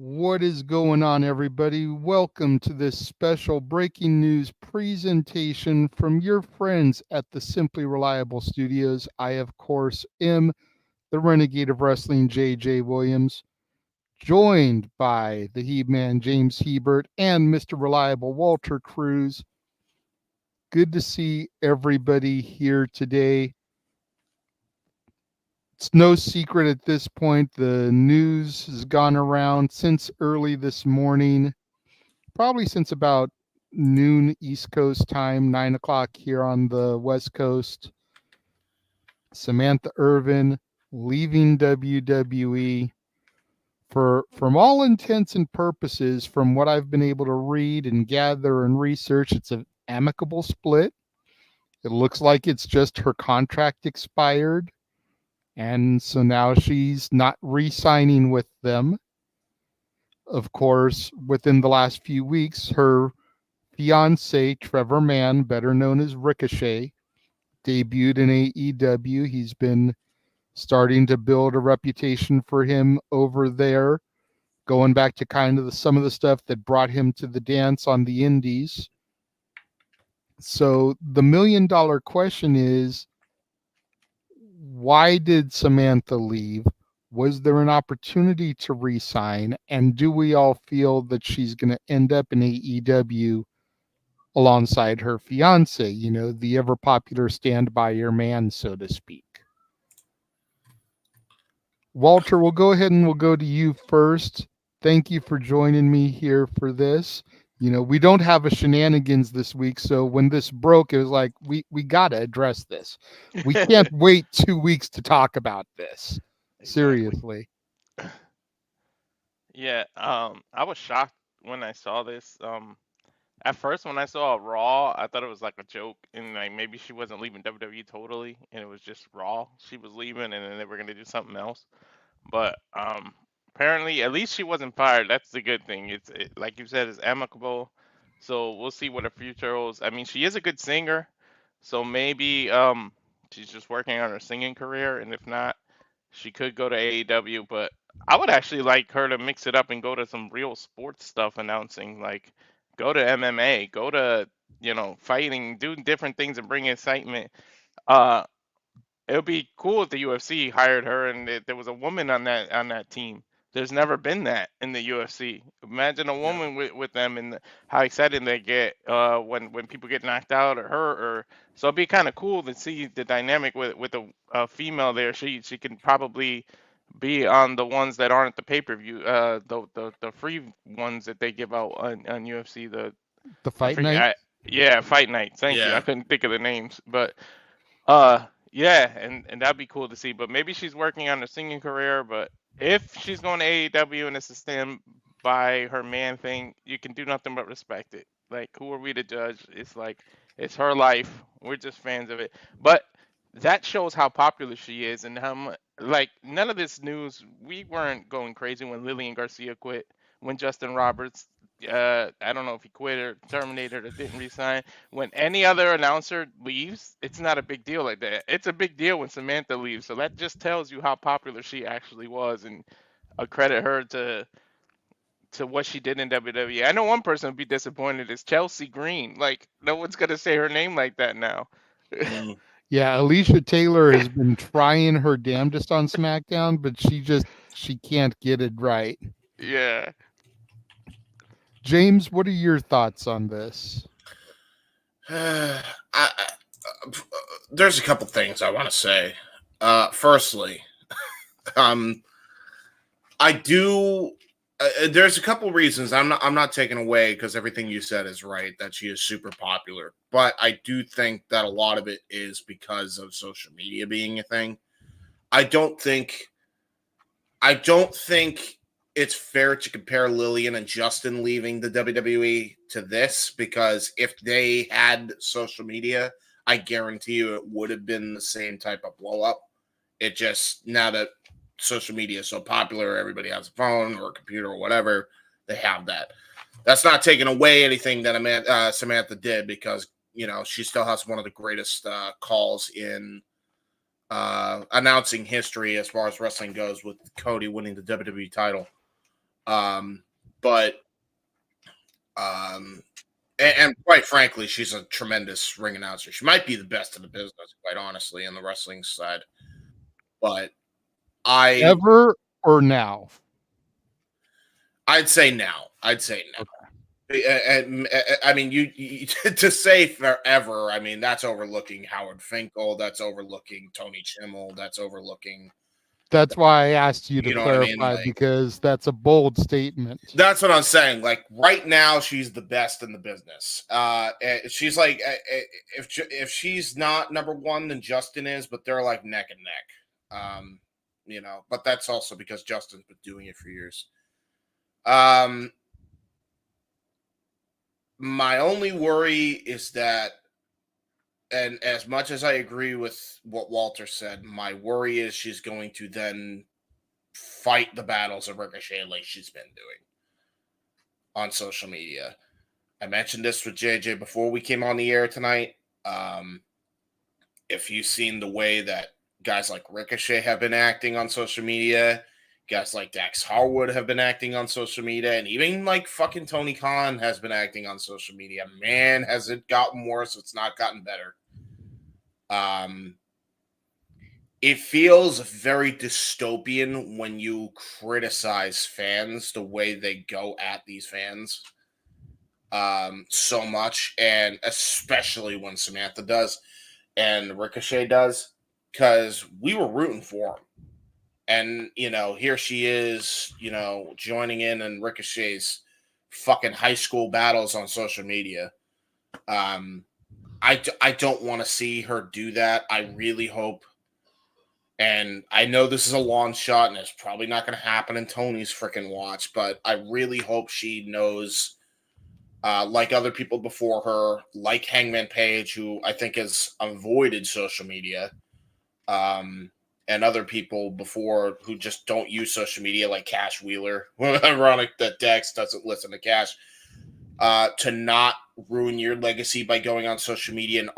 What is going on, everybody? Welcome to this special breaking news presentation from your friends at the Simply Reliable Studios. I, of course, am the Renegade of Wrestling, J.J. Williams, joined by the He-Man, James Hebert, and Mr. Reliable, Walter Cruz. Good to see everybody here today. It's no secret at this point, the news has gone around since early this morning, probably since about noon East Coast time, 9 o'clock here on the West Coast. Samantha Irvin leaving WWE from all intents and purposes, from what I've been able to read and gather and research, it's an amicable split. It looks like it's just her contract expired. And so now she's not re-signing with them. Of course, within the last few weeks, her fiancé, Trevor Mann, better known as Ricochet, debuted in AEW. He's been starting to build a reputation for him over there, going back to kind of some of the stuff that brought him to the dance on the indies. So the $1,000,000 question is, why did Samantha leave? Was there an opportunity to re-sign? And do we all feel that she's going to end up in AEW alongside her fiance, the ever popular stand by your man, so to speak? Walter, we'll go ahead and we'll go to you first. Thank you for joining me here for this. We don't have a shenanigans this week, so when this broke, it was like we got to address this. We can't wait 2 weeks to talk about this. Seriously. Yeah, I was shocked when I saw this. At first, when I saw Raw, I thought it was like a joke, and like maybe she wasn't leaving WWE totally, and it was just Raw she was leaving, and then they were gonna do something else. But apparently, at least she wasn't fired. That's the good thing. Like you said, it's amicable, so we'll see what her future holds. I mean, she is a good singer, so maybe she's just working on her singing career, and if not, she could go to AEW. But I would actually like her to mix it up and go to some real sports stuff announcing, like go to MMA, go to fighting, do different things and bring excitement. Uh, it would be cool if the UFC hired her and there was a woman on that team. There's never been that in the UFC. Imagine a Yeah. woman with them and how excited they get when people get knocked out or hurt. Or so it'd be kind of cool to see the dynamic with a female there. She can probably be on the ones that aren't the pay-per-view, the free ones that they give out on UFC. The I fight forget. night? Yeah, fight night. Thank you. I Yeah. couldn't think of the names, but yeah, and that'd be cool to see. But maybe she's working on her singing career. But if she's going to AEW and it's a stand by her man thing, you can do nothing but respect it. Like, who are we to judge? It's like it's her life. We're just fans of it. But that shows how popular she is and how much. Like, none of this news. We weren't going crazy when Lillian Garcia quit. When Justin Roberts, I don't know if he quit or terminated or didn't resign. When any other announcer leaves, it's not a big deal like that. It's a big deal when Samantha leaves. So that just tells you how popular she actually was, and I credit her to what she did in WWE. I know one person would be disappointed is Chelsea Green. Like, no one's gonna say her name like that now. Mm. Yeah, Alicia Taylor has been trying her damnedest on SmackDown, but she can't get it right. Yeah. James, what are your thoughts on this? There's a couple things I want to say. Firstly, um, I do. There's a couple reasons. I'm not taking away because everything you said is right that she is super popular, but I do think that a lot of it is because of social media being a thing. I don't think. I don't think it's fair to compare Lillian and Justin leaving the WWE to this because if they had social media, I guarantee you it would have been the same type of blow up. It just now that social media is so popular, everybody has a phone or a computer or whatever, they have that. That's not taking away anything that Samantha did because she still has one of the greatest calls in announcing history as far as wrestling goes with Cody winning the WWE title. But and quite frankly, she's a tremendous ring announcer. She might be the best in the business, quite honestly, in the wrestling side. But Ever or now? I'd say now. And I mean, you to say forever. I mean, that's overlooking Howard Finkel. That's overlooking Tony Chimmel. That's overlooking. That's why I asked you to You know what I mean? clarify, Like, because that's a bold statement. that's what I'm saying. Like right now, she's the best in the business. She's like, if she's not number one, then Justin is, but they're like neck and neck. You know, but that's also because Justin's been doing it for years. My only worry is that, and as much as I agree with what Walter said, my worry is she's going to then fight the battles of Ricochet like she's been doing on social media. I mentioned this with JJ before we came on the air tonight. If you've seen the way that guys like Ricochet have been acting on social media, guys like Dax Harwood have been acting on social media, and even like fucking Tony Khan has been acting on social media. Man, has it gotten worse? It's not gotten better. It feels very dystopian when you criticize fans the way they go at these fans so much, and especially when Samantha does and Ricochet does, because we were rooting for him. And, you know, here she is, you know, joining in Ricochet's fucking high school battles on social media. I don't want to see her do that. I really hope, and I know this is a long shot and it's probably not going to happen in Tony's freaking watch, but I really hope she knows, like other people before her, like Hangman Page, who I think has avoided social media, and other people before who just don't use social media, like Cash Wheeler. Ironic that Dex doesn't listen to Cash. To not ruin your legacy by going on social media and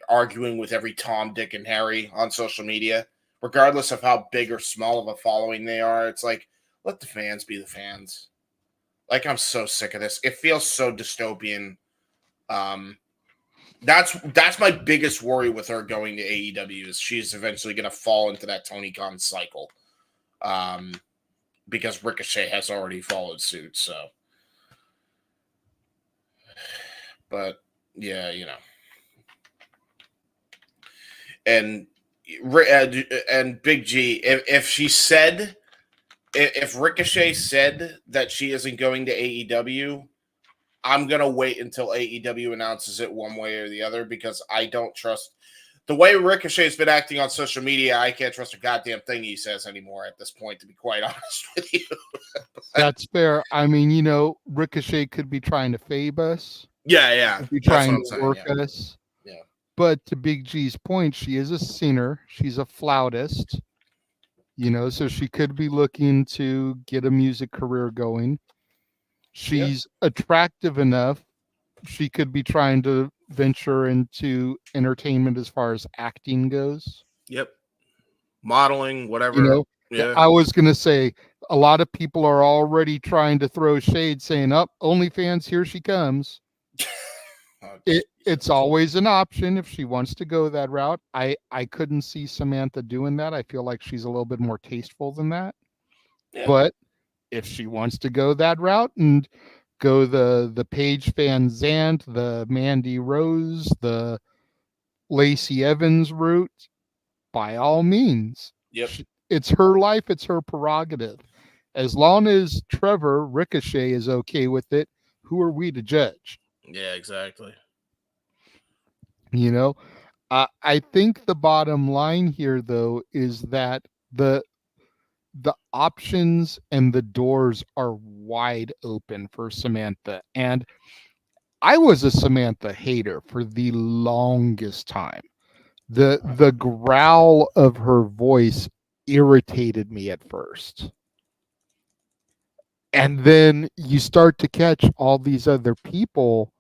arguing with every Tom, Dick, and Harry on social media, regardless of how big or small of a following they are. It's like, let the fans be the fans. Like, I'm so sick of this. It feels so dystopian. That's my biggest worry with her going to AEW, is she's eventually going to fall into that Tony Khan cycle, because Ricochet has already followed suit. So, but yeah, you know, and Big G, if Ricochet said that she isn't going to AEW, I'm going to wait until AEW announces it one way or the other, because I don't trust the way Ricochet's been acting on social media. I can't trust a goddamn thing he says anymore at this point, to be quite honest with you. That's fair. I mean, you know, Ricochet could be trying to fave us. Yeah. Could be trying to work us. Yeah. But to Big G's point, she is a singer. She's a flautist. You know, so she could be looking to get a music career going. She's attractive enough. She could be trying to venture into entertainment as far as acting goes. Yep. Modeling, whatever. You know, I was going to say, a lot of people are already trying to throw shade, saying, "Up, OnlyFans, here she comes." It's always an option if she wants to go that route. I couldn't see Samantha doing that. I feel like she's a little bit more tasteful than that. Yeah. But if she wants to go that route and go the Paige Van Zandt, the Mandy Rose, the Lacey Evans route, by all means. Yep. It's her life. It's her prerogative. As long as Trevor Ricochet is okay with it, who are we to judge? Yeah, exactly. You know, I think the bottom line here, though, is that the options and the doors are wide open for Samantha. And I was a Samantha hater for the longest time. The growl of her voice irritated me at first. And then you start to catch all these other people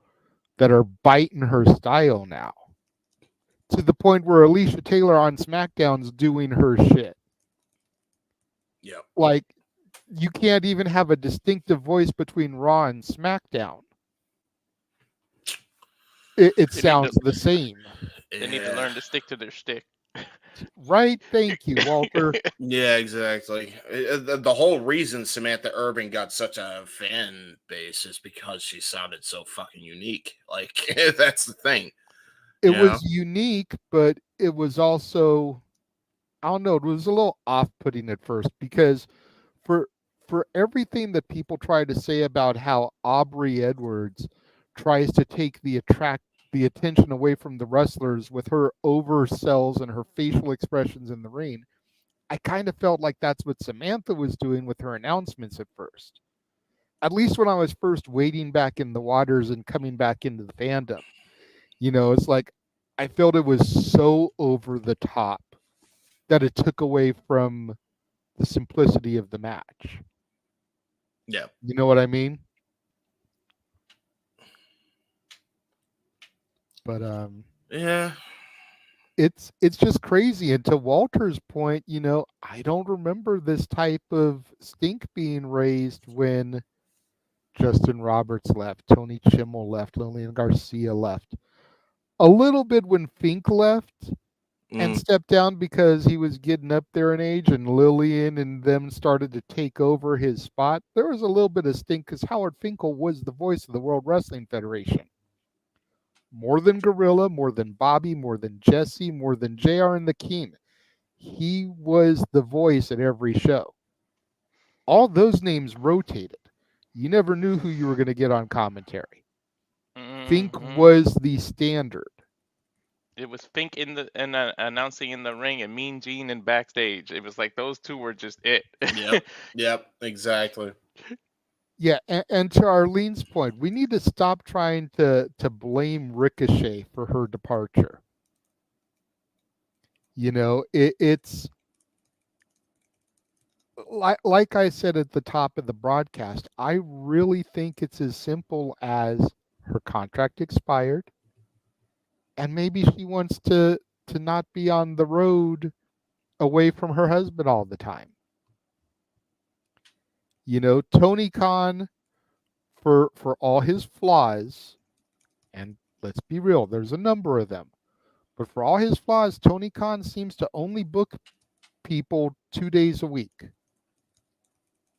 that are biting her style now, to the point where Alicia Taylor on SmackDown's doing her shit. Yeah. Like, You can't even have a distinctive voice between Raw and SmackDown. It They need sounds the same. they need to Yeah. learn to stick to their stick. Right? Thank you, Walter. Yeah, exactly. The whole reason Samantha Irvin got such a fan base is because she sounded so fucking unique. Like that's the thing. It You know? was unique, but it was also, I don't know, it was a little off-putting at first because for for everything that people try to say about how Aubrey Edwards tries to take the attention away from the wrestlers with her oversells and her facial expressions in the ring, I kind of felt like that's what Samantha was doing with her announcements at first. At least when I was first wading back in the waters and coming back into the fandom. It's like I felt it was so over the top that it took away from the simplicity of the match. Yeah. You know what I mean? But Yeah. it's just crazy. And to Walter's point, I don't remember this type of stink being raised when Justin Roberts left, Tony Chimmel left, Lillian Garcia left. A little bit when Fink left and Mm. stepped down because he was getting up there in age and Lillian and them started to take over his spot. There was a little bit of stink because Howard Finkel was the voice of the World Wrestling Federation. More than Gorilla, more than Bobby, more than Jesse, more than JR and the King. He was the voice at every show. All those names rotated. You never knew who you were going to get on commentary. Fink Hmm. was the standard. It was Fink in the and announcing in the ring, and Mean Gene in backstage. It was like those two were just it. Yep. Yep. Exactly. Yeah, and to Arlene's point, we need to stop trying to blame Ricochet for her departure. It's like I said at the top of the broadcast, I really think it's as simple as her contract expired and maybe she wants to not be on the road away from her husband all the time. Tony Khan, for all his flaws, and let's be real, there's a number of them, but for all his flaws, Tony Khan seems to only book people 2 days a week.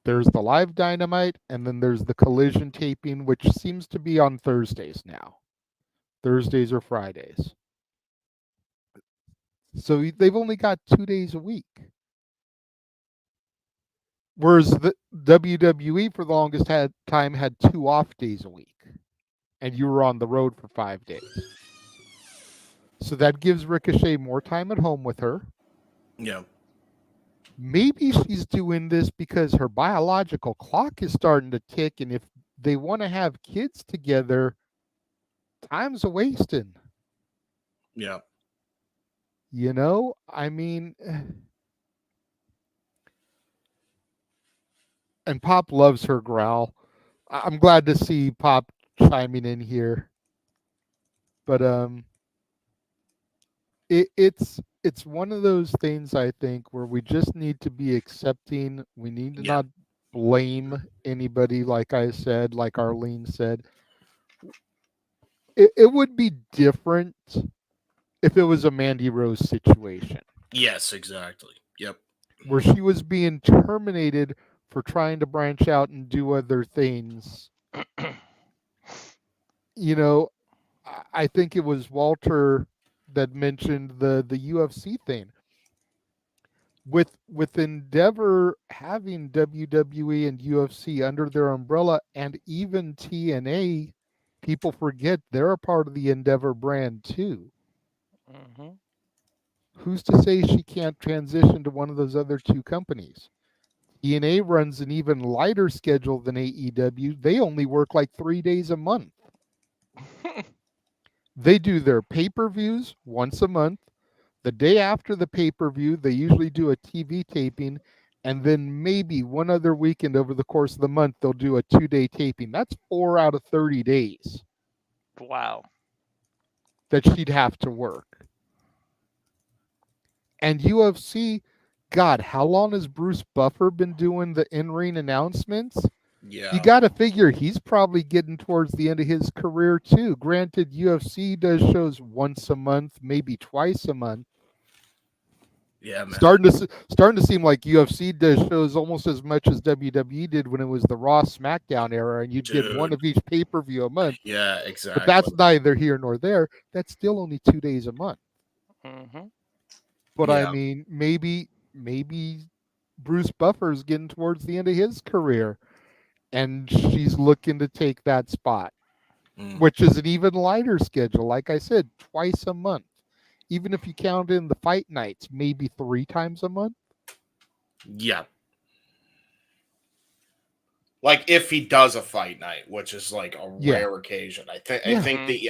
There's the live Dynamite, and then there's the Collision taping, which seems to be on Thursdays now. Thursdays or Fridays. So they've only got 2 days a week. Whereas the WWE for the longest time had 2 off days a week, and you were on the road for 5 days. So that gives Ricochet more time at home with her. Yeah. Maybe she's doing this because her biological clock is starting to tick, and if they want to have kids together, time's a wasting. Yeah. I mean, and Pop loves her growl. I'm glad to see Pop chiming in here, but it's one of those things I think where we just need to be accepting. We need to Yeah. not blame anybody, like I said, like Arlene said. It would be different if it was a Mandy Rose situation Yes, exactly. Yep. where she was being terminated for trying to branch out and do other things. I think it was Walter that mentioned the UFC thing. With Endeavor having WWE and UFC under their umbrella, and even TNA, people forget they're a part of the Endeavor brand too. Hmm. Who's to say she can't transition to one of those other two companies? TNA runs an even lighter schedule than AEW. They only work like 3 days a month. They do their pay-per-views once a month. The day after the pay-per-view, they usually do a TV taping, and then maybe one other weekend over the course of the month, they'll do a 2-day taping. That's 4 out of 30 days Wow. that she'd have to work. And UFC, God, how long has Bruce Buffer been doing the in-ring announcements? Yeah. You got to figure he's probably getting towards the end of his career too. Granted, UFC does shows once a month, maybe twice a month. Yeah, man. Starting to seem like UFC does shows almost as much as WWE did when it was the Raw SmackDown era, and you'd get one Dude. of each pay-per-view a month. Yeah, But exactly. that's neither here nor there. That's still only 2 days a month. Hmm. But I Yeah. mean, maybe Bruce Buffer's getting towards the end of his career, and she's looking to take that spot, Mm. which is an even lighter schedule. Like I said, twice a month. Even if you count in the fight nights, maybe 3 times a month. Yeah. Like if he does a fight night, which is like a Yeah. rare occasion. I Yeah.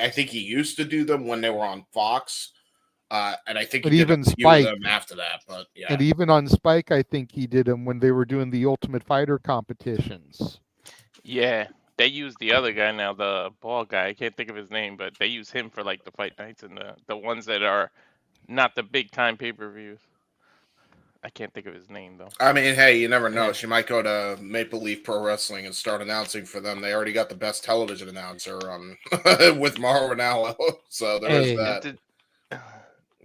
think he used to do them when they were on Fox. And I think But he did even a few of Spike, them after that. But yeah. and even on Spike, I think he did them when they were doing the Ultimate Fighter competitions. Yeah, they use the other guy now, the ball guy. I can't think of his name, but they use him for like the fight nights and the ones that are not the big time pay-per-views. I can't think of his name though. I mean, hey, you never know. Yeah. She might go to Maple Leaf Pro Wrestling and start announcing for them. They already got the best television announcer with Mauro Ranallo. So there is Hey. that.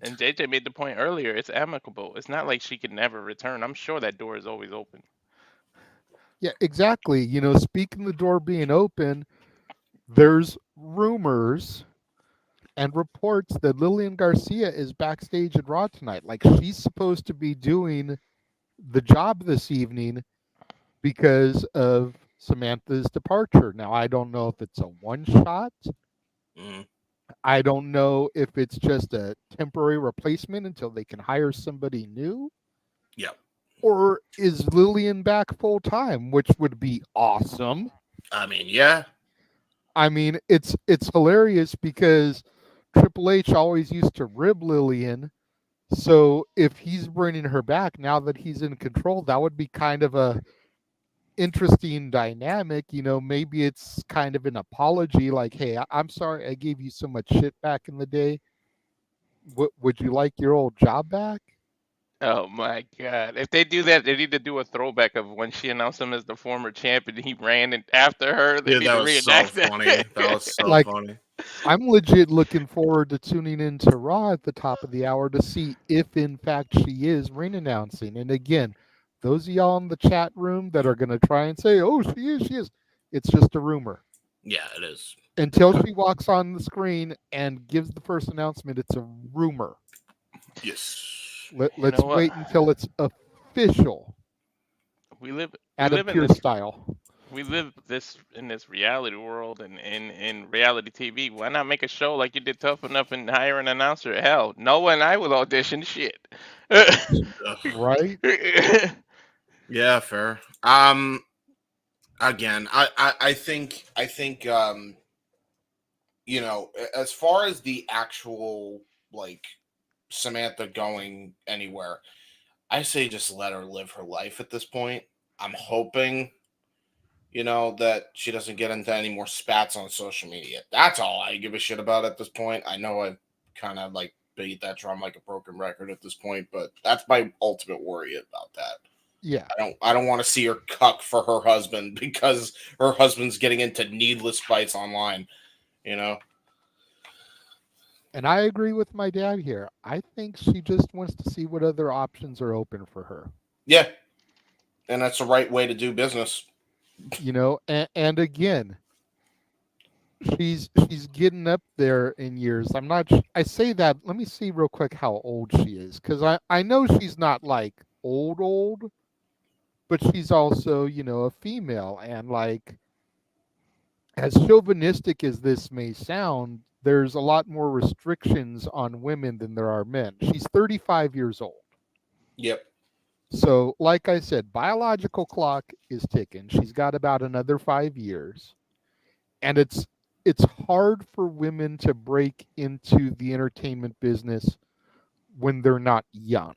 And JJ made the point earlier. It's amicable. It's not like she could never return. I'm sure that door is always open. Yeah, exactly. Speaking the door being open, there's rumors and reports that Lillian Garcia is backstage at Raw tonight. Like she's supposed to be doing the job this evening because of Samantha's departure. Now, I don't know if it's a one shot. Mm. I don't know if it's just a temporary replacement until they can hire somebody new. Yeah. Or is Lillian back full time, which would be awesome. I mean, yeah. I mean, it's hilarious because Triple H always used to rib Lillian. So if he's bringing her back now that he's in control, that would be kind of a interesting dynamic. Maybe it's kind of an apology, like, "Hey, I'm sorry I gave you so much shit back in the day. Would you like your old job back?" Oh my God! If they do that, they need to do a throwback of when she announced him as the former champ and he ran after her. They Dude, need that to was so reenact that. funny. That was so Like, funny. I'm legit looking forward to tuning into Raw at the top of the hour to see if, in fact, she is ring announcing. And again, those of y'all in the chat room that are going to try and say, "Oh, she is," it's just a rumor. Yeah, it is. Until she walks on the screen and gives the first announcement, it's a rumor. Yes. Let's know what? wait until it's official We live at a in pure this style. we live in this reality world and in reality TV. Why not make a show like you did Tough Enough and hire an announcer? Hell, Noah and I will audition shit. Right? Yeah, fair. Again, I think as far as the actual like Samantha going anywhere, I say just let her live her life at this point. I'm hoping, that she doesn't get into any more spats on social media. That's all I give a shit about at this point. I know I kind of like beat that drum like a broken record at this point, but that's my ultimate worry about that. Yeah. I don't want to see her cuck for her husband because her husband's getting into needless fights online, And I agree with my dad here. I think she just wants to see what other options are open for her. Yeah. And that's the right way to do business. And again, she's getting up there in years. I say that, let me see real quick how old she is, because I know she's not like old, but she's also, a female. And like, as chauvinistic as this may sound, there's a lot more restrictions on women than there are men. She's 35 years old. Yep. So, like I said, biological clock is ticking. She's got about another 5 years. And it's hard for women to break into the entertainment business when they're not young.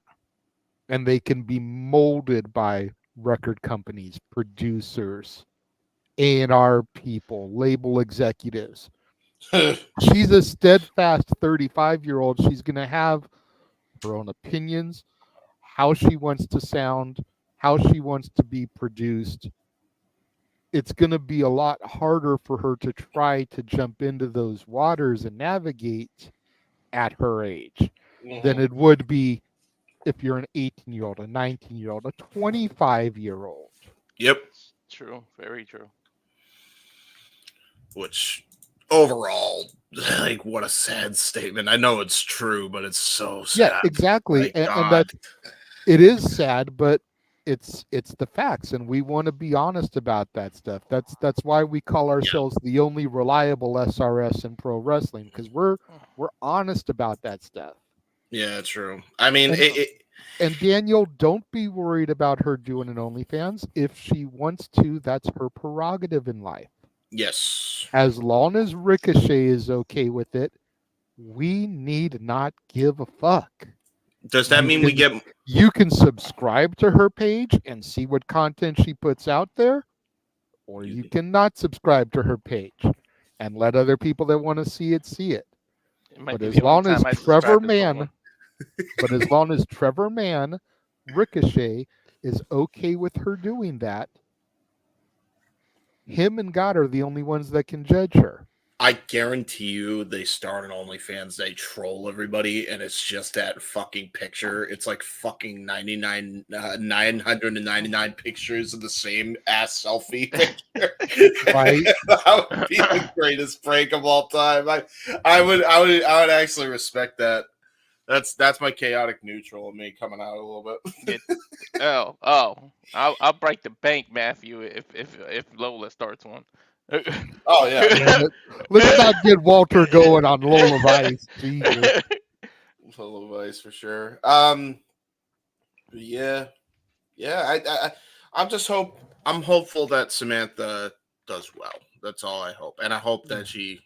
And they can be molded by record companies, producers, A&R people, label executives. She's a steadfast 35-year-old. She's going to have her own opinions, how she wants to sound, how she wants to be produced, it's going to be a lot harder for her to try to jump into those waters and navigate at her age than it would be if you're an 18-year-old, a 19-year-old, a 25-year-old. Yep. True. Very true. Which overall, like, what a sad statement. I know it's true, but it's so sad. Yeah, exactly. My And God. it is sad, but it's the facts, and we want to be honest about that stuff. That's why we call ourselves the only reliable SRS in pro wrestling, because we're honest about that stuff. Yeah, true. I mean, And Daniel, don't be worried about her doing an OnlyFans. If she wants to, that's her prerogative in life. yes. As long as Ricochet is okay with it, we need not give a fuck. Does that mean we get... You can subscribe to her page and see what content she puts out there, or you cannot subscribe to her page and let other people that want to see it see it. But as long as Trevor Mann, Ricochet, is okay with her doing that, him and God are the only ones that can judge her. I guarantee you they start an OnlyFans, they troll everybody, and it's just that fucking picture. It's like fucking 999 pictures of the same ass selfie picture. Right? That would be the greatest prank of all time. I would actually respect that. That's my chaotic neutral of me coming out a little bit. I'll break the bank, Matthew, if Lola starts one. Oh yeah. Let's not get Walter going on Lola Vice. Jesus. Lola Vice for sure. Yeah. I'm hopeful that Samantha does well. That's all I hope, and I hope that she,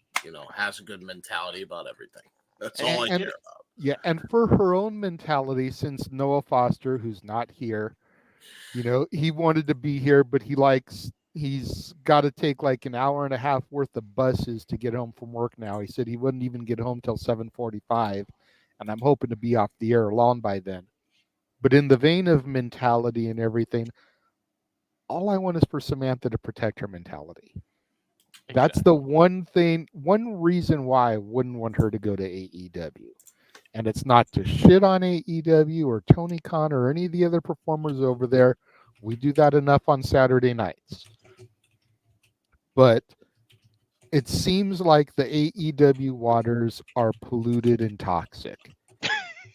has a good mentality about everything. That's all I care about. Yeah, and for her own mentality, since Noah Foster, who's not here, he wanted to be here, but he's got to take like an hour and a half worth of buses to get home from work now. He said he wouldn't even get home till 7:45, and I'm hoping to be off the air long by then. But in the vein of mentality and everything, all I want is for Samantha to protect her mentality. Exactly. That's the one reason why I wouldn't want her to go to AEW. And it's not to shit on AEW or Tony Khan or any of the other performers over there. We do that enough on Saturday nights. But it seems like the AEW waters are polluted and toxic.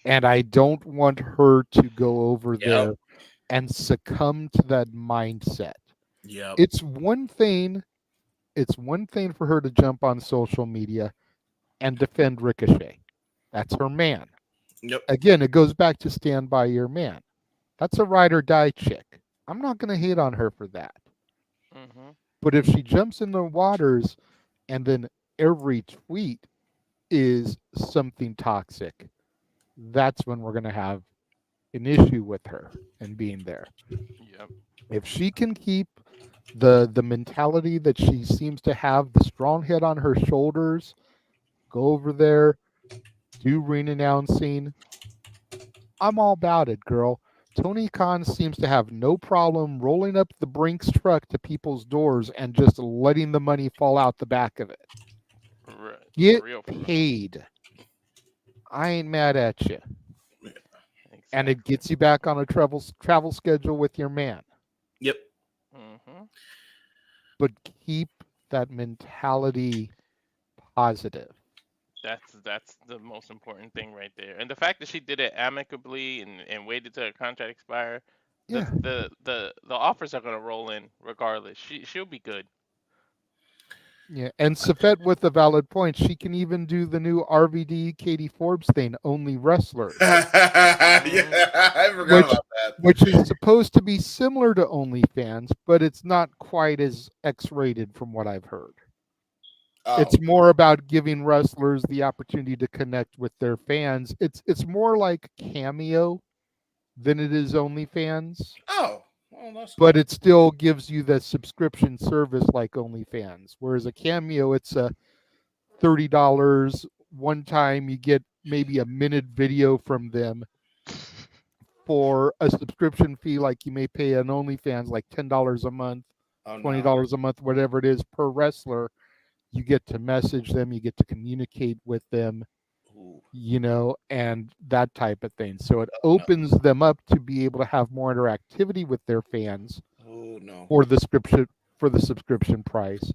And I don't want her to go over there and succumb to that mindset. Yeah. It's one thing for her to jump on social media and defend Ricochet. That's her man. Yep. Again, it goes back to stand by your man. That's a ride or die chick. I'm not going to hate on her for that. Mm-hmm. But if she jumps in the waters and then every tweet is something toxic, that's when we're going to have an issue with her and being there. Yep. If she can keep the mentality that she seems to have, the strong head on her shoulders, go over there, do ring announcing, I'm all about it, girl. Tony Khan seems to have no problem rolling up the Brinks truck to people's doors and just letting the money fall out the back of it. Right. Get paid. I ain't mad at you. Exactly. And it gets you back on a travel schedule with your man. Yep. Mm-hmm. But keep that mentality positive. That's the most important thing right there. And the fact that she did it amicably and waited till her contract expire, the offers are gonna roll in regardless. She'll be good. Yeah, and Safet with a valid point. She can even do the new RVD Katie Forbes thing, only wrestlers. Yeah, I forgot about that. Which is supposed to be similar to OnlyFans, but it's not quite as X-rated from what I've heard. Oh. It's more about giving wrestlers the opportunity to connect with their fans. It's more like Cameo than it is OnlyFans. Oh. Well, but it still gives you the subscription service like OnlyFans. Whereas a Cameo, it's a $30 one time. You get maybe a minute video from them, for a subscription fee, like you may pay an OnlyFans like $10 a month, Oh, no. $20 a month, whatever it is per wrestler. You get to message them, you get to communicate with them, Ooh, and that type of thing. So it oh, no. opens them up to be able to have more interactivity with their fans Oh, no. for the subscription price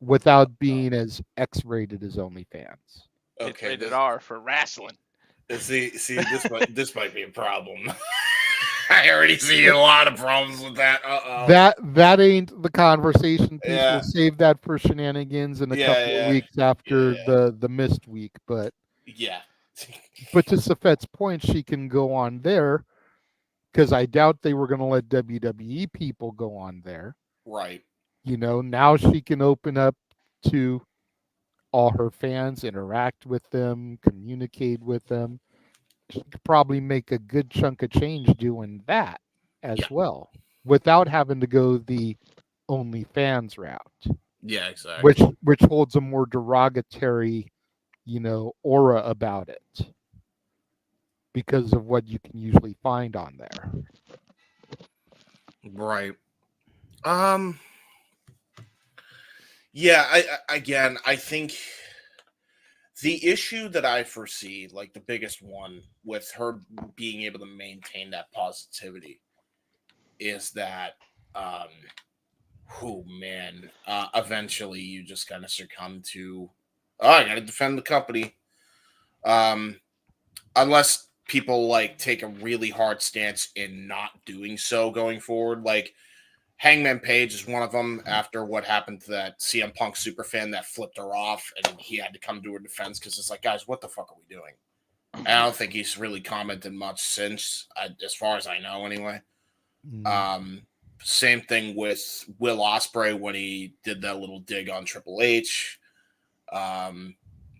without being as X-rated as OnlyFans. It's Okay, rated R for wrestling. see, this might be a problem. I already see a lot of problems with that. Uh-oh. That ain't the conversation piece. Yeah. We'll save that for shenanigans in a Yeah, couple of yeah. weeks after Yeah. the missed week. But Yeah. to Safet's point, she can go on there because I doubt they were going to let WWE people go on there. Right. Now she can open up to all her fans, interact with them, communicate with them. She could probably make a good chunk of change doing that as Yeah. well, without having to go the OnlyFans route, Yeah, exactly. which holds a more derogatory, aura about it because of what you can usually find on there. Right. Yeah, I think the issue that I foresee, like the biggest one with her being able to maintain that positivity, is that eventually you just kind of succumb to, oh, I gotta defend the company. Unless people like take a really hard stance in not doing so going forward. Like Hangman Page is one of them after what happened to that CM Punk superfan that flipped her off and he had to come to her defense because it's like, guys, what the fuck are we doing? And I don't think he's really commented much since, as far as I know, anyway. Same thing with Will Ospreay when he did that little dig on Triple H.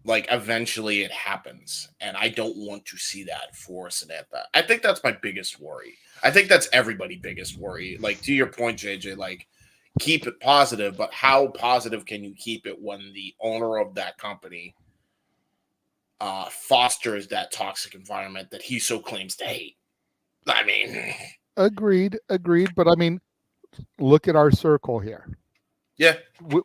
Like eventually it happens, and I don't want to see that for Samantha. I think that's my biggest worry. I think that's everybody's biggest worry. Like to your point, JJ, like keep it positive, but how positive can you keep it when the owner of that company fosters that toxic environment that he so claims to hate? I mean, agreed. But I mean, look at our circle here. yeah,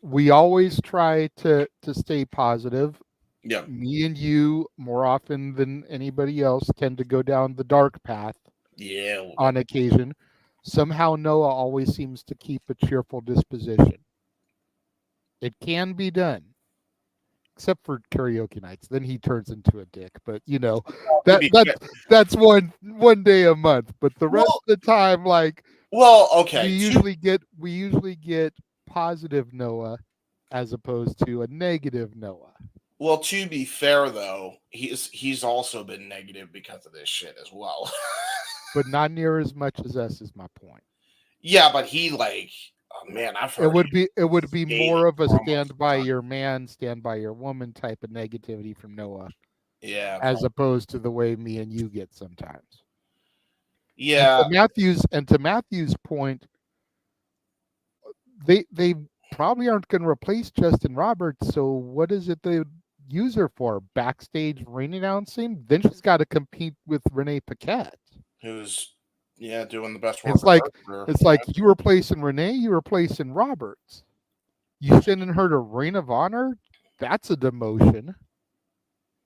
we always try to stay positive. yeah, Me and you, more often than anybody else, tend to go down the dark path yeah. on occasion. Somehow Noah always seems to keep a cheerful disposition. It can be done, except for karaoke nights. Then he turns into a dick. But that's one day a month. But the rest of the time, like, okay, we usually get positive Noah as opposed to a negative Noah. Well, to be fair though, he's also been negative because of this shit as well. But not near as much as us is my point. Yeah, but he like, oh man, I've heard it would be more of a stand by your man, stand by your woman type of negativity from Noah. Yeah. As opposed to the way me and you get sometimes. Yeah. And to Matthew's point, they probably aren't going to replace Justin Roberts. So what is it they use her for? Backstage ring announcing? Then she's got to compete with Renee Paquette, who's doing the best work. It's like you replacing Renee, you replacing Roberts. You sending her to Ring of Honor? That's a demotion.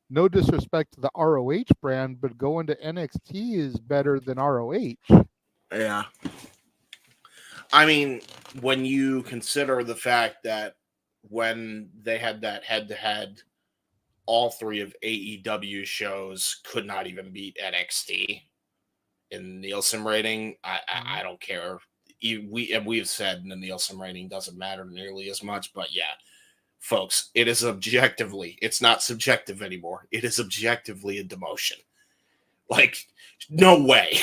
No disrespect to the ROH brand, but going to NXT is better than ROH. Yeah. I mean, when you consider the fact that when they had that head-to-head, all three of AEW shows could not even beat NXT in Nielsen rating. I don't care. We've said the Nielsen rating doesn't matter nearly as much, but yeah, folks, it is objectively, it's not subjective anymore. It is objectively a demotion. Like, no way.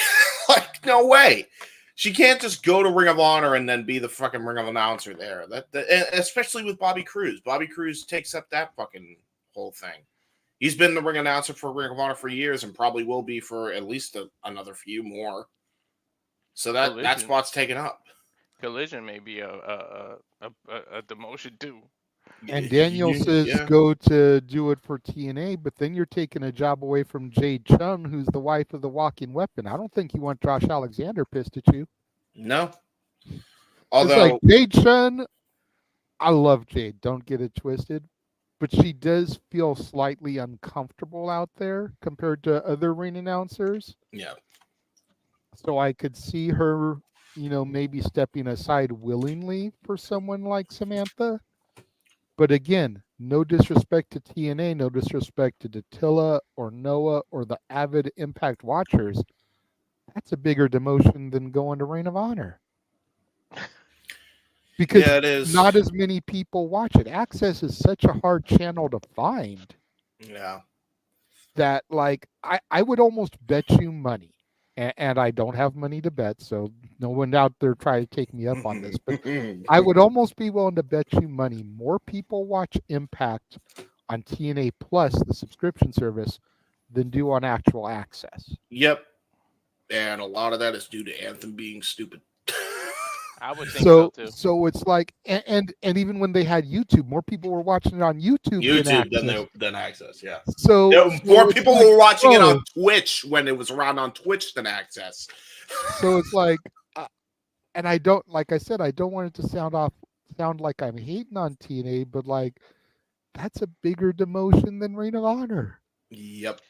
Like, no way. She can't just go to Ring of Honor and then be the fucking Ring of Announcer there. Especially with Bobby Cruise. Bobby Cruise takes up that fucking whole thing. He's been the ring announcer for Ring of Honor for years and probably will be for at least another few more. So that spot's taken up. Collision may be a demotion too. And Daniel says go to do it for TNA, but then you're taking a job away from Jade Chung, who's the wife of the Walking Weapon. I don't think you want Josh Alexander pissed at you. No. Although, it's like Jade Chung, I love Jade, don't get it twisted, but she does feel slightly uncomfortable out there compared to other ring announcers. Yeah. So I could see her, maybe stepping aside willingly for someone like Samantha. But again, no disrespect to TNA, no disrespect to Dattila or Noah or the avid Impact watchers. That's a bigger demotion than going to Ring of Honor. Because it is. Not as many people watch it. Access is such a hard channel to find. Yeah. That, I would almost bet you money. And I don't have money to bet, so no one out there try to take me up on this. But I would almost be willing to bet you money more people watch Impact on TNA Plus, the subscription service, than do on actual Access. Yep. And a lot of that is due to Anthem being stupid. I would think so too. So it's like, and even when they had YouTube, more people were watching it on YouTube than Access. Yeah. So more people were watching it on Twitch when it was around on Twitch than Access. So it's like, and I don't, like I said, I don't want it to sound like I'm hating on TNA, but that's a bigger demotion than Ring of Honor. Yep.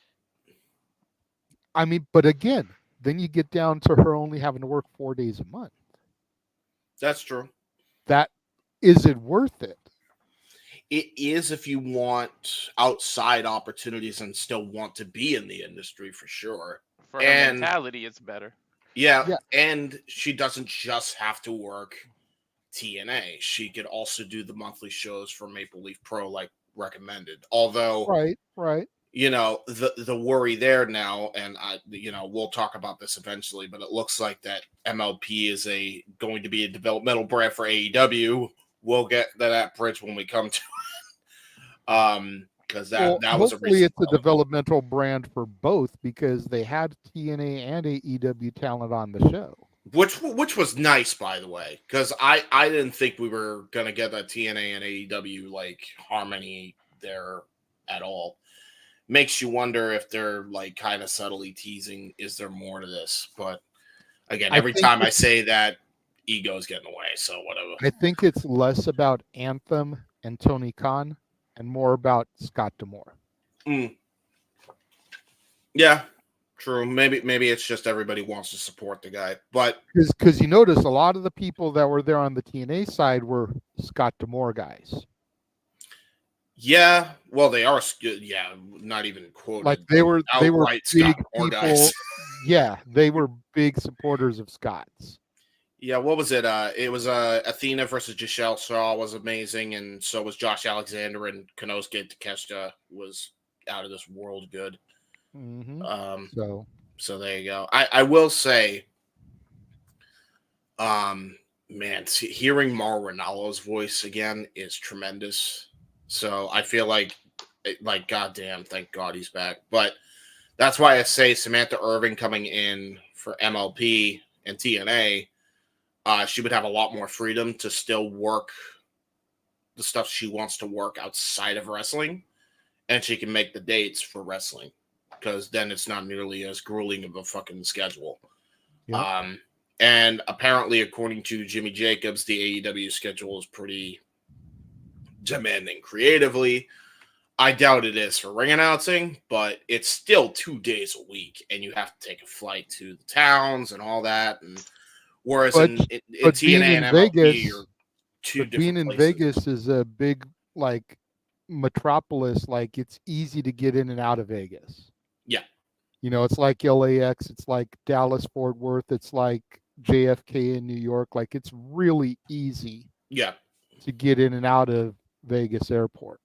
I mean, but again, then you get down to her only having to work 4 days a month. That's true. Is it worth it? It is if you want outside opportunities and still want to be in the industry for sure. For her mentality, it's better. Yeah, and she doesn't just have to work TNA. She could also do the monthly shows for Maple Leaf Pro like recommended. Although, right. The worry there now, and we'll talk about this eventually, but it looks like that MLP is going to be a developmental brand for AEW. We'll get to that bridge when we come to it. Because that was hopefully it's a developmental brand for both, because they had TNA and AEW talent on the show. Which was nice, by the way, because I didn't think we were gonna get that TNA and AEW harmony there at all. Makes you wonder if they're kind of subtly teasing, is there more to this? But again, every time I say that, ego's getting away, so whatever. I think it's less about Anthem and Tony Khan and more about Scott D'Amore. Yeah, true. Maybe it's just everybody wants to support the guy, but because you notice a lot of the people that were there on the TNA side were Scott D'Amore guys. Yeah, well, they are. Yeah, not even quoted. They were big people. Guys. Yeah, they were big supporters of Scott's. Yeah, what was it? It was Athena versus Giselle Shaw was amazing, and so was Josh Alexander, and Konosuke Takeshita was out of this world good. Mm-hmm. So there you go. I will say, man, hearing Mauro Ranallo's voice again is tremendous. So I feel like goddamn, thank God he's back. But that's why I say Samantha Irvin coming in for MLP and TNA, she would have a lot more freedom to still work the stuff she wants to work outside of wrestling, and she can make the dates for wrestling, because then it's not nearly as grueling of a fucking schedule. Yep. And apparently, according to Jimmy Jacobs, the AEW schedule is pretty demanding creatively. I doubt it is for ring announcing, but it's still 2 days a week, and you have to take a flight to the towns and all that. And whereas in TNA and MLP, you're two different being in places. Vegas is a big metropolis. It's easy to get in and out of Vegas. Yeah, it's like LAX. It's like Dallas, Fort Worth. It's like JFK in New York. It's really easy. Yeah, to get in and out of Vegas Airport.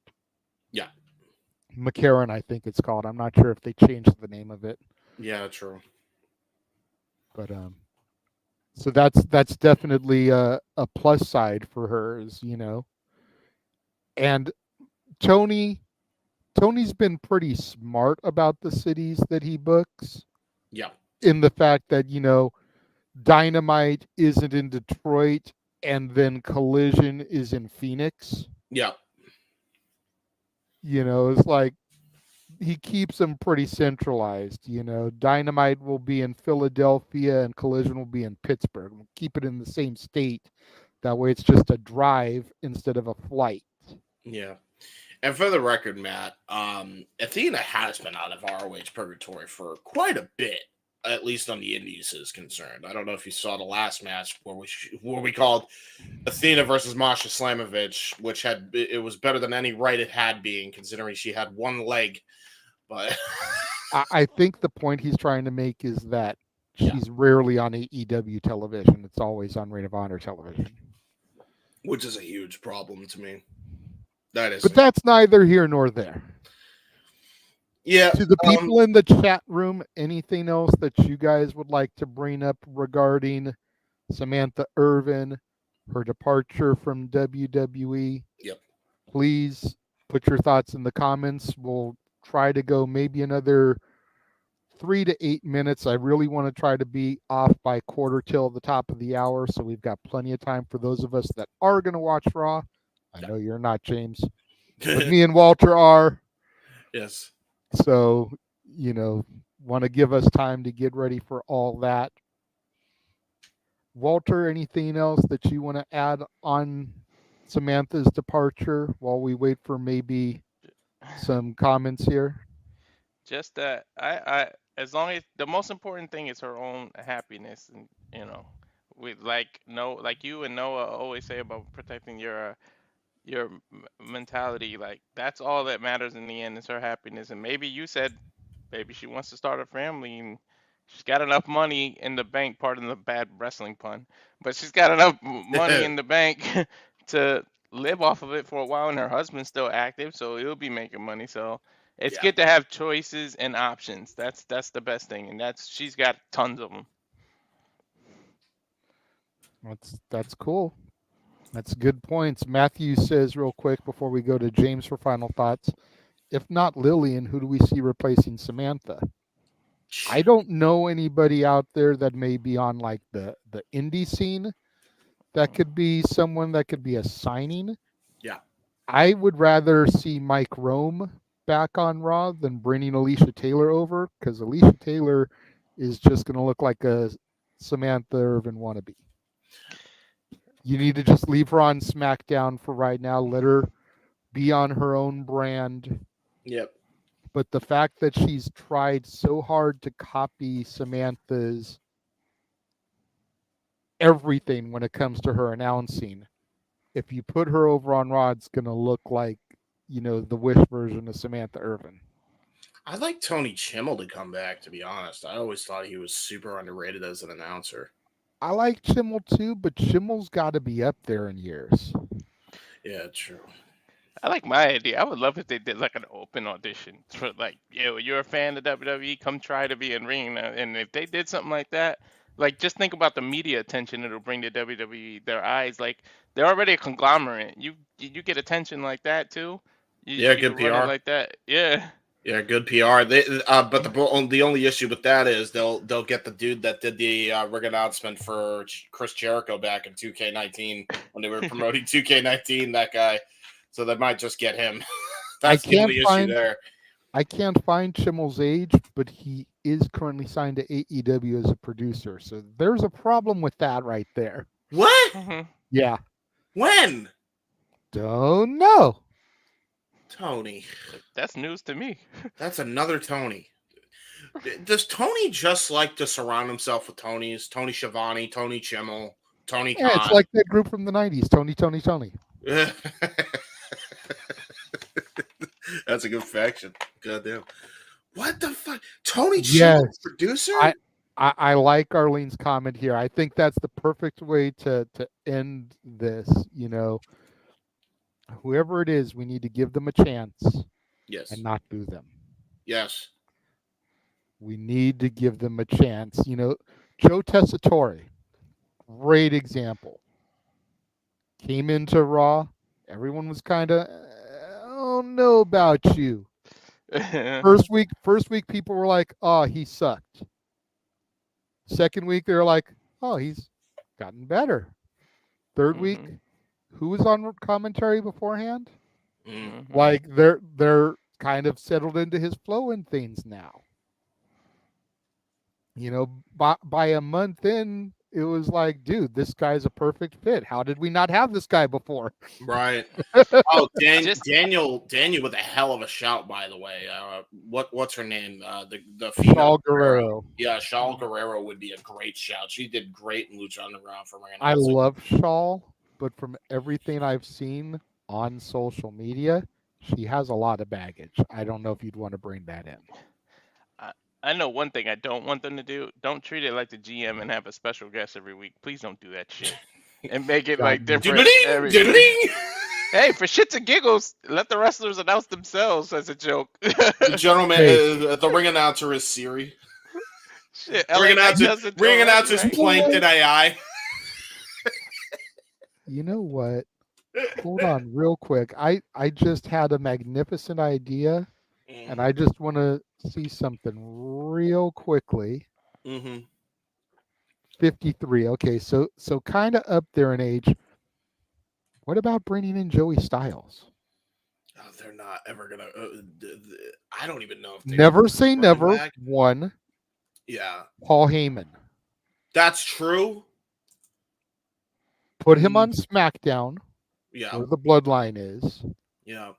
Yeah. McCarran, I think it's called. I'm not sure if they changed the name of it. Yeah, true. But so that's definitely a plus side for her, And Tony's been pretty smart about the cities that he books. Yeah. In the fact that, Dynamite isn't in Detroit and then Collision is in Phoenix. Yeah. It's like he keeps them pretty centralized. Dynamite will be in Philadelphia and Collision will be in Pittsburgh. We'll keep it in the same state. That way it's just a drive instead of a flight. Yeah. And for the record, Matt, Athena has been out of ROH purgatory for quite a bit, at least on the Indies is concerned. I don't know if you saw the last match where we called Athena versus Masha Slamovich, which it was better than any right it had been, considering she had one leg. But I think the point he's trying to make is that Yeah. she's rarely on AEW television. It's always on Ring of Honor television. which is a huge problem to me. That is. But that's neither here nor there. Yeah. To the people in the chat room, anything else that you guys would like to bring up regarding Samantha Irvin, her departure from WWE? Yep. Please put your thoughts in the comments. We'll try to go maybe another 3 to 8 minutes. I really want to try to be off by quarter till the top of the hour, so we've got plenty of time for those of us that are going to watch Raw. I know you're not, James, but me and Walter are. Yes. So, want to give us time to get ready for all that. Walter, anything else that you want to add on Samantha's departure while we wait for maybe some comments here? Just that I as long as the most important thing is her own happiness, and with like you and Noah always say about protecting your mentality, like that's all that matters in the end is her happiness. And maybe you said maybe she wants to start a family and she's got enough money in the bank, pardon the bad wrestling pun, but she's got enough money in the bank to live off of it for a while, and her husband's still active, so he'll be making money. So it's Yeah. good to have choices and options. That's the best thing, and she's got tons of them. That's cool. That's good points. Matthew says real quick before we go to James for final thoughts, if not Lillian, who do we see replacing Samantha? I don't know anybody out there that may be on like the indie scene that could be someone that could be a signing. Yeah. I would rather see Mike Rome back on Raw than bringing Alicia Taylor over, because Alicia Taylor is just going to look like a Samantha Irvin wannabe. You need to just leave her on SmackDown for right now. Let her be on her own brand. Yep. But the fact that she's tried so hard to copy Samantha's everything when it comes to her announcing, if you put her over on Raw, it's going to look like, the Wish version of Samantha Irvin. I'd like Tony Chimmel to come back, to be honest. I always thought he was super underrated as an announcer. I like Chimmel too, but Chimmel's got to be up there in years. Yeah, true. I like my idea. I would love if they did like an open audition for like, you're a fan of WWE, come try to be in Ring. And if they did something like that, like just think about the media attention it'll bring to WWE. Their eyes, like they're already a conglomerate. You get attention like that too. Yeah, You good can run it PR. like that. Yeah. Yeah, good PR. But the only issue with that is they'll get the dude that did the ring announcement for Chris Jericho back in 2K19 when they were promoting 2K19. That guy, so they might just get him. That's the only issue there. I can't find Chimmel's age, but he is currently signed to AEW as a producer. So there's a problem with that right there. What? Mhm. Yeah. When? Don't know. Tony. That's news to me. That's another Tony. Does Tony just like to surround himself with Tonys? Tony Schiavone, Tony Chimmel, Tony Khan. Yeah, it's like that group from the 90s, Tony. That's a good faction. Goddamn. What the fuck? Tony Chimmel, Yes. producer? I like Arlene's comment here. I think that's the perfect way to end this. Whoever it is, we need to give them a chance. Yes. And not boo them. Yes. We need to give them a chance. Joe Tessitore, great example. Came into Raw. Everyone was kind of, I don't know about you. First week, people were like, oh, he sucked. Second week, they were like, oh, he's gotten better. Third week, who was on commentary beforehand? Mhm. Like they're kind of settled into his flow and things now. You know, by a month in, it was like, dude, this guy's a perfect fit. How did we not have this guy before? Right. Oh, Just Daniel with a hell of a shout, by the way. What's her name? The female Shaul Guerrero. Yeah, Shaul Guerrero would be a great shout. She did great in Lucha Underground for Ring I Announcer. love Shaul, but from everything I've seen on social media, she has a lot of baggage. I don't know if you'd want to bring that in. I know one thing I don't want them to do. Don't treat it like the GM and have a special guest every week. Please don't do that shit. And make it like different every week. Hey, for shits and giggles, let the wrestlers announce themselves as a joke. The gentleman, the ring announcer is Siri. Shit, Ring announcer's right? Plankton AI. You know what? Hold on real quick. I just had a magnificent idea, and I just want to see something real quickly. 53. Okay, so kind of up there in age. What about bringing in Joey Styles? Oh, they're not ever gonna. I don't even know if they Never say never. back. One. Yeah, Paul Heyman. that's true. Put him on SmackDown. Yeah, Where the bloodline is. yeah,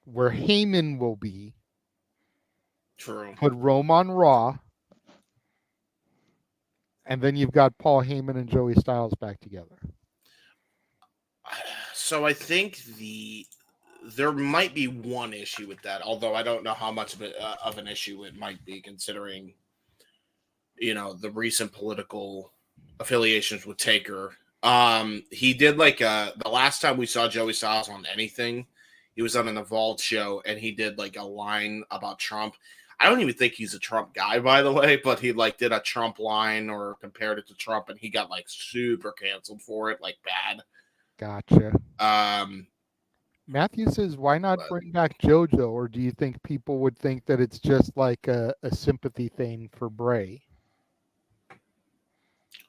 Where Heyman will be. true. Put Rome on Raw. And then you've got Paul Heyman and Joey Styles back together. So I think there might be one issue with that, although I don't know how much of an issue it might be, considering the recent political affiliations with Taker. He did the last time we saw Joey Styles on anything, he was on an Evolved show and he did a line about Trump. I don't even think he's a Trump guy, by the way, but he did a Trump line or compared it to Trump, and he got super canceled for it, bad. Gotcha. Matthew says, why not bring back JoJo? Or do you think people would think that it's just like a sympathy thing for Bray?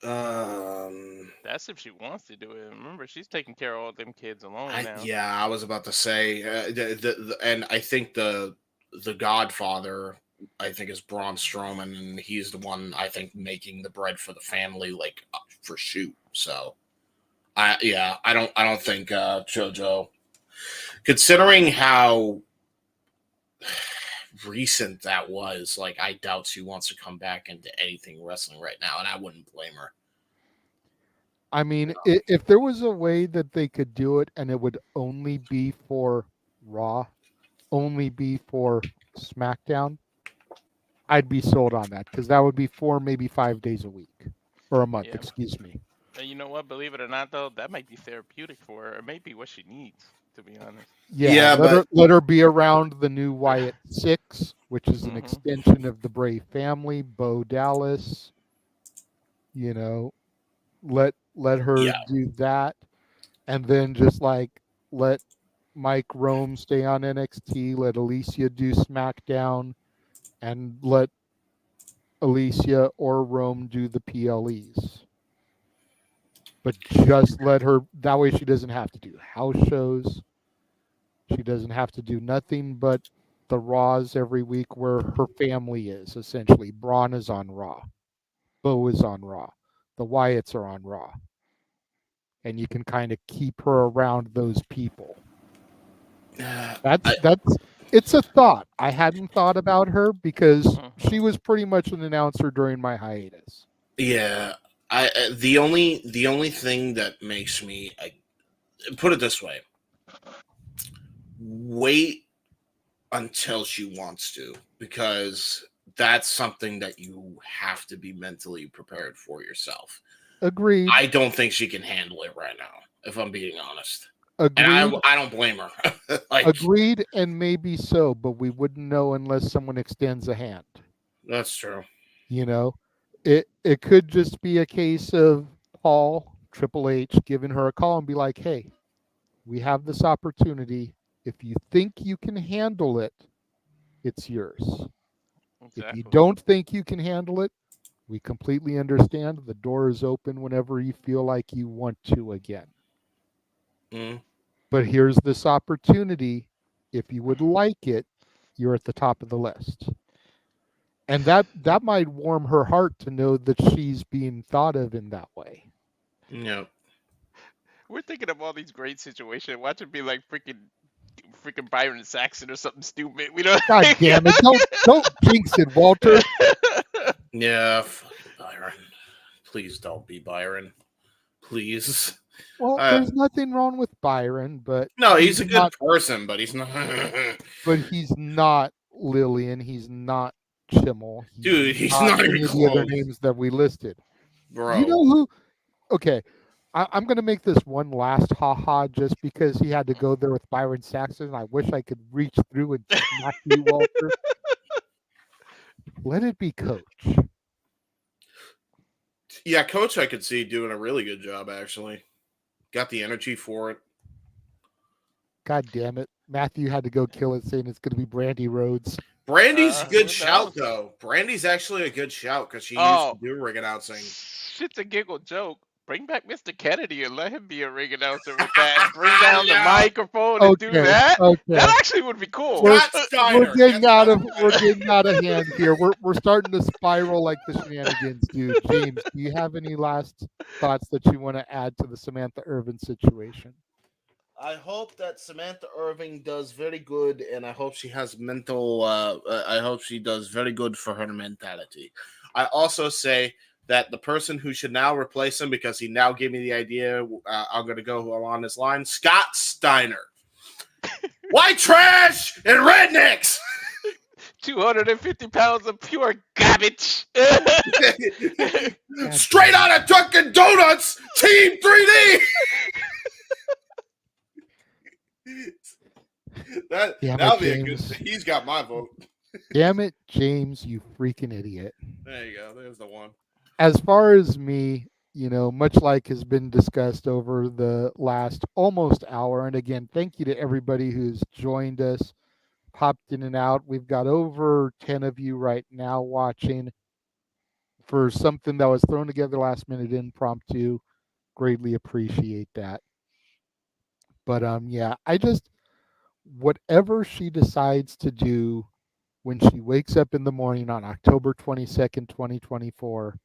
That's if she wants to do it. Remember, she's taking care of all them kids alone now. Yeah, I was about to say, and I think the Godfather, I think, is Braun Strowman, and he's the one I think making the bread for the family, for shoot. So, I don't think JoJo, considering how recent that was, I doubt she wants to come back into anything wrestling right now, and I wouldn't blame her. I mean, if there was a way that they could do it and it would only be for Raw, only be for SmackDown, I'd be sold on that, because that would be 4, maybe 5 days a week or a month. Yeah. Excuse me. And you know what? Believe it or not, though, that might be therapeutic for her. It may be what she needs, to be honest. Yeah, let her be around the new Wyatt 6, which is an extension of the Bray family. Bo Dallas, let her do that, and then just let Mike Rome stay on NXT, let Alicia do SmackDown, and let Alicia or Rome do the PLEs. But just let her, that way she doesn't have to do house shows. She doesn't have to do nothing but the Raws every week where her family is, essentially. Braun is on Raw. Bo is on Raw. The Wyatts are on Raw. And you can kind of keep her around those people. It's a thought. I hadn't thought about her because she was pretty much an announcer during my hiatus. Yeah. The only thing that makes me put it this way: wait until she wants to, because that's something that you have to be mentally prepared for yourself. Agreed. I don't think she can handle it right now, if I'm being honest. Agreed. And I don't blame her. Agreed, and maybe so, but we wouldn't know unless someone extends a hand. That's true. It could just be a case of Paul, Triple H, giving her a call and be like, hey, we have this opportunity. If you think you can handle it, it's yours. Exactly. If you don't think you can handle it, we completely understand. The door is open whenever you feel like you want to again. But here's this opportunity. If you would like it, you're at the top of the list. And that might warm her heart to know that she's being thought of in that way. Yeah. We're thinking of all these great situations. Watch it be like freaking Byron Saxon or something stupid. We don't. God damn it! Don't jinx it, Walter. Yeah, fucking Byron. Please don't be Byron. Please. Well, there's nothing wrong with Byron, but no, he's a good person, but he's not. But he's not Lillian. He's not Chimmel. Dude, he's not even any of close. the other names that we listed. Bro. You know who? Okay, I'm going to make this one last haha just because he had to go there with Byron Saxon. I wish I could reach through and smack you, Walter. Let it be Coach. Yeah, Coach, I could see doing a really good job, actually. Got the energy for it. God damn it. Matthew had to go kill it saying it's going to be Brandy Rhodes. Brandy's a good shout, though. Brandy's actually a good shout because she used to do ring announcing. Shit's a giggle joke. Bring back Mr. Kennedy and let him be a ring announcer with that. Bring down the microphone and do that. Okay. That actually would be cool. We're getting out of hand here. We're starting to spiral like the shenanigans, dude. James, do you have any last thoughts that you want to add to the Samantha Irvin situation? I hope that Samantha Irvin does very good, and I hope she has mental. I hope she does very good for her mentality. I also say that the person who should now replace him, because he now gave me the idea, I'm going to go along this line, Scott Steiner. White trash and rednecks! 250 pounds of pure garbage. Straight out of Dunkin' Donuts, Team 3D! That'll be a good. He's got my vote. Damn it, James, you freaking idiot. There you go. There's the one. As far as me, much like has been discussed over the last almost hour, and again, thank you to everybody who's joined us, popped in and out. We've got over 10 of you right now watching for something that was thrown together last minute impromptu. Greatly appreciate that. But yeah, whatever she decides to do when she wakes up in the morning on October 22nd, 2024,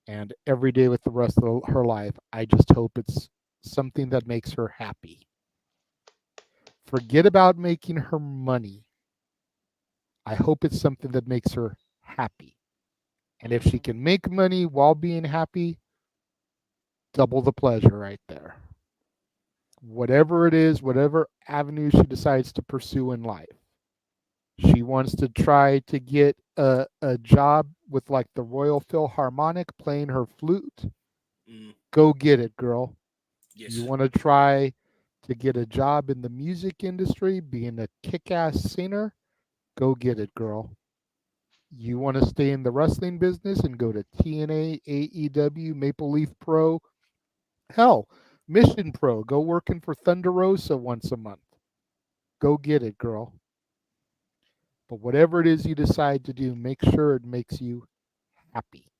and every day with the rest of her life, I just hope it's something that makes her happy. Forget about making her money. I hope it's something that makes her happy. And if she can make money while being happy, double the pleasure right there. Whatever it is, whatever avenue she decides to pursue in life. She wants to try to get a job with like the Royal Philharmonic playing her flute. Go get it, girl. Yes. You want to try to get a job in the music industry, being a kick-ass singer? Go get it, girl. You want to stay in the wrestling business and go to TNA, AEW, Maple Leaf Pro? Hell, Mission Pro. Go working for Thunder Rosa once a month. Go get it, girl. But whatever it is you decide to do, make sure it makes you happy.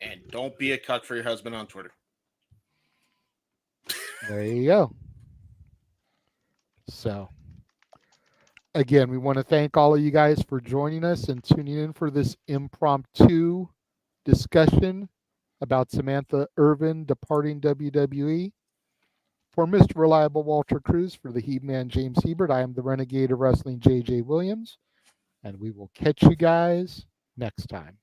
And don't be a cuck for your husband on Twitter. There you go. So, again, we want to thank all of you guys for joining us and tuning in for this impromptu discussion about Samantha Irvin departing WWE. For Mr. Reliable Walter Cruz, for the He-Man James Hebert, I am the Renegade of Wrestling JJ Williams, and we will catch you guys next time.